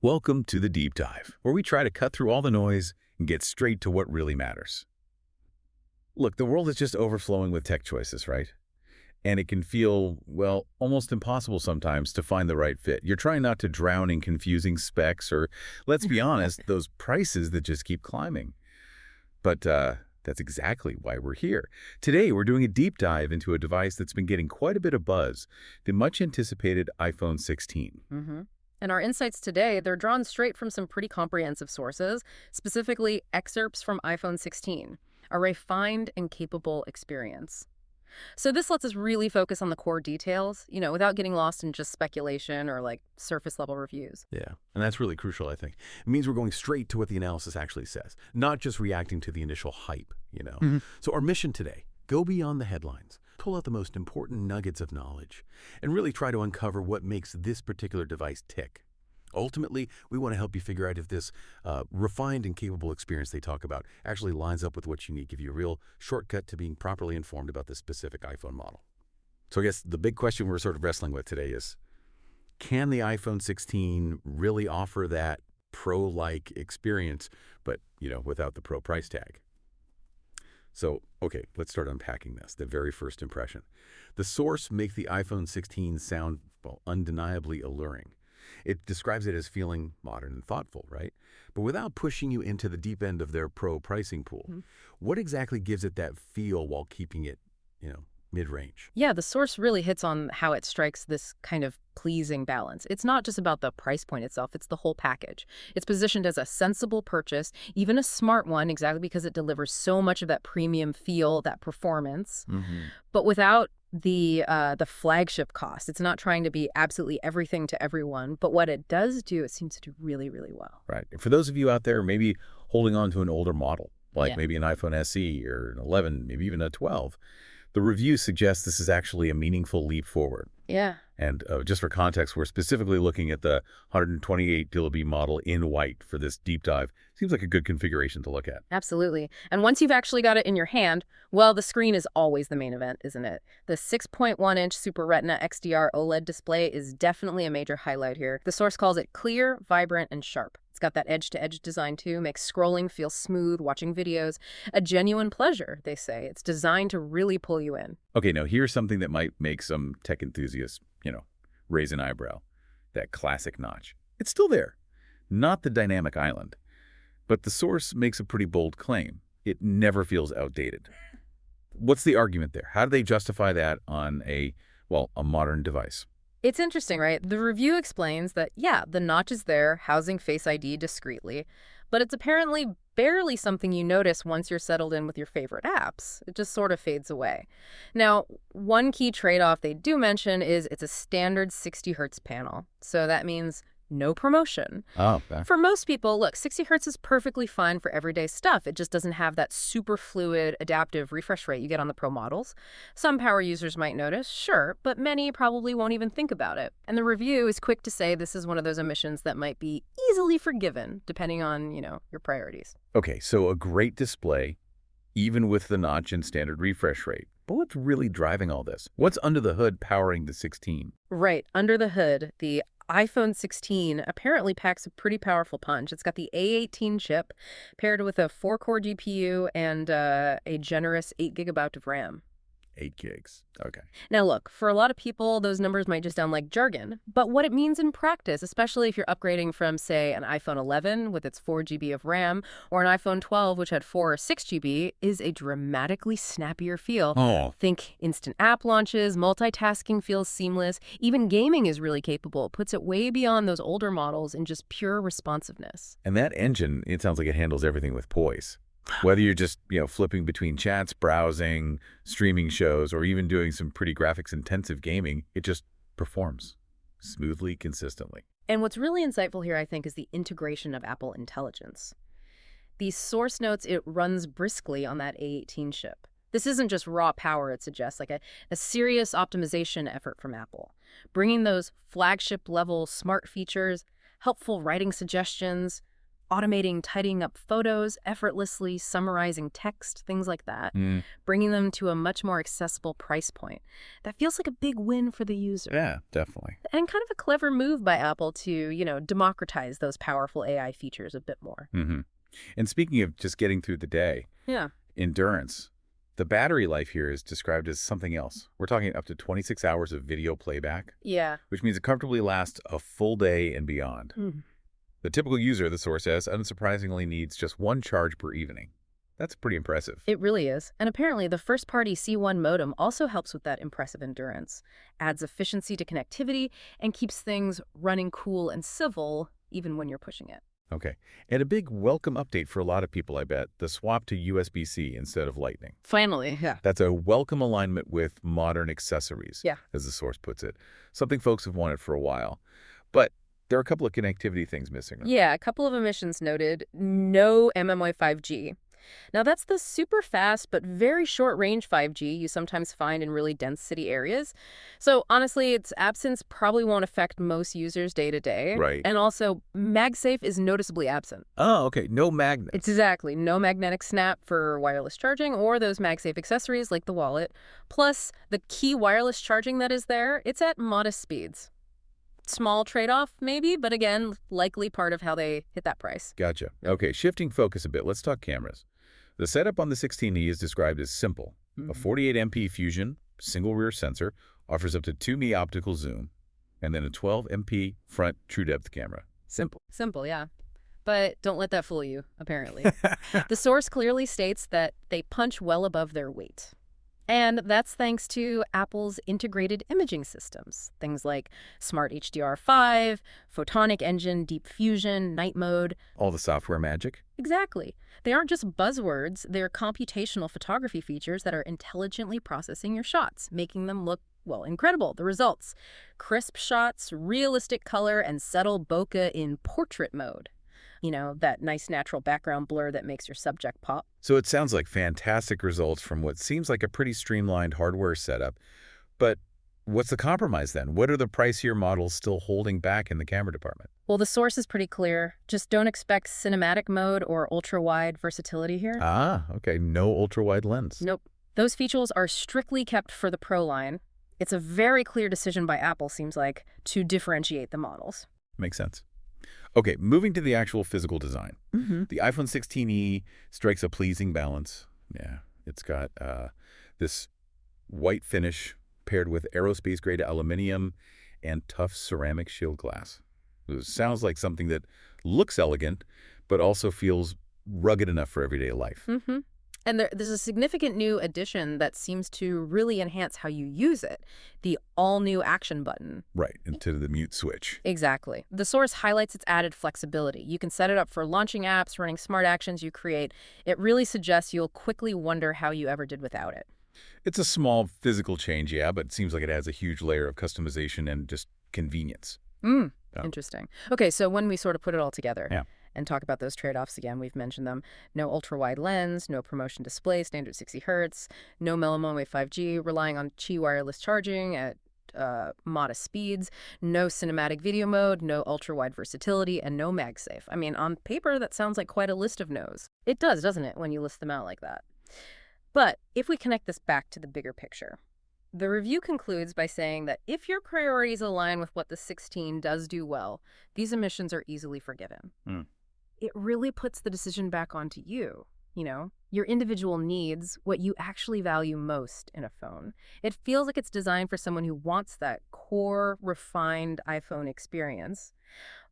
Welcome to the Deep Dive, where we try to cut through all the noise and get straight to what really matters. Look, the world is just overflowing with tech choices, right? And it can feel, well, almost impossible sometimes to find the right fit. You're trying not to drown in confusing specs or, let's be honest, those prices that just keep climbing. But that's exactly why we're here. Today, we're doing a deep dive into a device that's been getting quite a bit of buzz, the much-anticipated iPhone 16. hmm And our insights today, they're drawn straight from some pretty comprehensive sources, specifically excerpts from iPhone 16, a refined and capable experience. So this lets us really focus on the core details, without getting lost in just speculation or like surface level reviews. Yeah, and that's really crucial, I think. It means we're going straight to what the analysis actually says, not just reacting to the initial hype. Mhm. So our mission today, go beyond the headlines, pull out the most important nuggets of knowledge, and really try to uncover what makes this particular device tick. Ultimately, we want to help you figure out if this refined and capable experience they talk about actually lines up with what you need, give you a real shortcut to being properly informed about this specific iPhone model. So I guess the big question we're sort of wrestling with today is, can the iPhone 16 really offer that pro-like experience, but, without the pro price tag? So, okay, let's start unpacking this, the very first impression. The source makes the iPhone 16 sound, well, undeniably alluring. It describes it as feeling modern and thoughtful, right? But without pushing you into the deep end of their pro pricing pool, Mhm. what exactly gives it that feel while keeping it, mid-range? Yeah, the source really hits on how it strikes this kind of pleasing balance. It's not just about the price point itself, it's the whole package. It's positioned as a sensible purchase, even a smart one, exactly because it delivers so much of that premium feel, that performance, but without the flagship cost. It's not trying to be absolutely everything to everyone, but what it does do, it seems to do really, really well. Right. For those of you out there maybe holding on to an older model, like Yeah. maybe an iPhone SE or an 11, maybe even a 12, the review suggests this is actually a meaningful leap forward. Yeah. And just for context, we're specifically looking at the 128 kilobit model in white for this deep dive. Seems like a good configuration to look at. Absolutely. And once you've actually got it in your hand, well, the screen is always the main event, isn't it? The 6.1-inch Super Retina XDR OLED display is definitely a major highlight here. The source calls it clear, vibrant, and sharp. It's got that edge-to-edge design too, makes scrolling feel smooth, watching videos a genuine pleasure, they say. It's designed to really pull you in. Okay, now here's something that might make some tech enthusiasts, raise an eyebrow. That classic notch. It's still there. Not the dynamic island. But the source makes a pretty bold claim. It never feels outdated. What's the argument there? How do they justify that on a modern device? It's interesting, right? The review explains that, yeah, the notch is there, housing Face ID discreetly, but it's apparently barely something you notice once you're settled in with your favorite apps. It just sort of fades away. Now, one key trade-off they do mention is it's a standard 60 hertz panel. So that means no promotion. Oh, okay. For most people, look, 60 hertz is perfectly fine for everyday stuff. It just doesn't have that super fluid, adaptive refresh rate you get on the Pro models. Some power users might notice, sure, but many probably won't even think about it. And the review is quick to say this is one of those omissions that might be easily forgiven, depending on, your priorities. Okay, so a great display, even with the notch and standard refresh rate. But what's really driving all this? What's under the hood powering the 16? Right, under the hood, the iPhone 16 apparently packs a pretty powerful punch. It's got the A18 chip paired with a 4-core GPU and a generous 8 gigabyte of RAM. 8 gigs. Okay. Now look, for a lot of people, those numbers might just sound like jargon, but what it means in practice, especially if you're upgrading from, say, an iPhone 11 with its 4 GB of RAM or an iPhone 12 which had 4 or 6 GB, is a dramatically snappier feel. Oh, Think instant app launches, multitasking feels seamless, even gaming is really capable, puts it way beyond those older models in just pure responsiveness. and that engine, it sounds like it handles everything with poise. Whether you're just, flipping between chats, browsing, streaming shows, or even doing some pretty graphics-intensive gaming, it just performs smoothly, consistently. And what's really insightful here, I think, is the integration of Apple Intelligence. These source notes, it runs briskly on that A18 chip. This isn't just raw power, it suggests, like a serious optimization effort from Apple, bringing those flagship-level smart features, helpful writing suggestions, automating, tidying up photos, effortlessly summarizing text, things like that, bringing them to a much more accessible price point. That feels like a big win for the user. Yeah, definitely. And kind of a clever move by Apple to, democratize those powerful AI features a bit more. And speaking of just getting through the day, Yeah. endurance, the battery life here is described as something else. We're talking up to 26 hours of video playback, Yeah. which means it comfortably lasts a full day and beyond. The typical user, the source says, unsurprisingly needs just one charge per evening. That's pretty impressive. It really is. And apparently the first-party C1 modem also helps with that impressive endurance, adds efficiency to connectivity, and keeps things running cool and civil even when you're pushing it. Okay. And a big welcome update for a lot of people, I bet, the swap to USB-C instead of Lightning. Finally, yeah. That's a welcome alignment with modern accessories, Yeah. as the source puts it. Something folks have wanted for a while. But there are a couple of connectivity things missing. Yeah, a couple of omissions noted. No MMWave 5G. Now, that's the super fast but very short-range 5G you sometimes find in really dense city areas. So, honestly, its absence probably won't affect most users day to day. Right. And also, MagSafe is noticeably absent. Oh, okay. No magnets. It's exactly no magnetic snap for wireless charging or those MagSafe accessories like the wallet. Plus, the key wireless charging that is there, it's at modest speeds. Small trade-off, maybe, but again, likely part of how they hit that price. Gotcha. Okay, shifting focus a bit, let's talk cameras. The setup on the 16E is described as simple. A 48MP Fusion, single rear sensor, offers up to 2 MP optical zoom, and then a 12MP front true depth camera. Simple. Simple, yeah. But don't let that fool you, apparently. The source clearly states that they punch well above their weight. And that's thanks to Apple's integrated imaging systems. Things like Smart HDR5, Photonic Engine, Deep Fusion, Night Mode. All the software magic? Exactly. They aren't just buzzwords, they're computational photography features that are intelligently processing your shots, making them look, well, incredible. The results: crisp shots, realistic color, and subtle bokeh in portrait mode. That nice natural background blur that makes your subject pop. So it sounds like fantastic results from what seems like a pretty streamlined hardware setup. But what's the compromise then? What are the pricier models still holding back in the camera department? Well, the source is pretty clear. Just don't expect cinematic mode or ultra-wide versatility here. Ah, okay. No ultra-wide lens. Nope. Those features are strictly kept for the Pro line. It's a very clear decision by Apple, seems like, to differentiate the models. Makes sense. Okay, moving to the actual physical design. The iPhone 16e strikes a pleasing balance. Yeah, it's got this white finish paired with aerospace-grade aluminum and tough ceramic shield glass. It sounds like something that looks elegant, but also feels rugged enough for everyday life. And there's a significant new addition that seems to really enhance how you use it, the all-new action button. Right, into the mute switch. Exactly. The source highlights its added flexibility. You can set it up for launching apps, running smart actions you create. It really suggests you'll quickly wonder how you ever did without it. It's a small physical change, yeah, but it seems like it adds a huge layer of customization and just convenience. Interesting. Okay, so when we sort of put it all together, Yeah. and talk about those trade-offs again, we've mentioned them. No ultra-wide lens, no promotion display, standard 60 hertz, no millimeter-wave 5G, relying on Qi wireless charging at modest speeds, no cinematic video mode, no ultra-wide versatility, and no MagSafe. I mean, on paper, that sounds like quite a list of no's. It does, doesn't it, when you list them out like that? But if we connect this back to the bigger picture, the review concludes by saying that if your priorities align with what the 16 does do well, these omissions are easily forgiven. It really puts the decision back onto you, your individual needs, what you actually value most in a phone. It feels like it's designed for someone who wants that core, refined iPhone experience,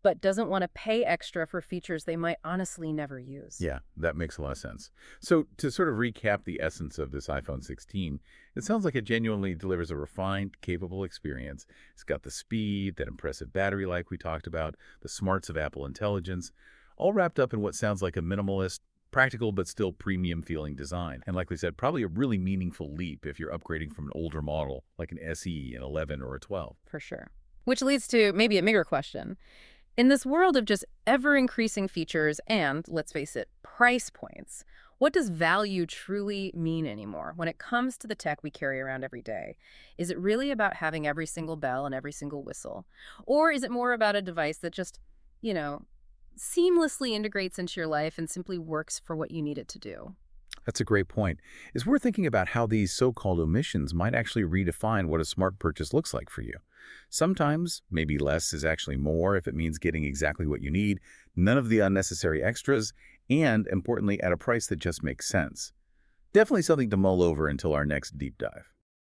but doesn't want to pay extra for features they might honestly never use. Yeah, that makes a lot of sense. So to sort of recap the essence of this iPhone 16, it sounds like it genuinely delivers a refined, capable experience. It's got the speed, that impressive battery life we talked about, the smarts of Apple Intelligence, all wrapped up in what sounds like a minimalist, practical but still premium-feeling design. And like we said, probably a really meaningful leap if you're upgrading from an older model like an SE, an 11, or a 12. For sure. Which leads to maybe a bigger question. In this world of just ever-increasing features and, let's face it, price points, what does value truly mean anymore when it comes to the tech we carry around every day? Is it really about having every single bell and every single whistle? Or is it more about a device that just, seamlessly integrates into your life and simply works for what you need it to do. That's a great point. It's worth thinking about how these so-called omissions might actually redefine what a smart purchase looks like for you. Sometimes, maybe less is actually more if it means getting exactly what you need, none of the unnecessary extras, and, importantly, at a price that just makes sense. Definitely something to mull over until our next deep dive.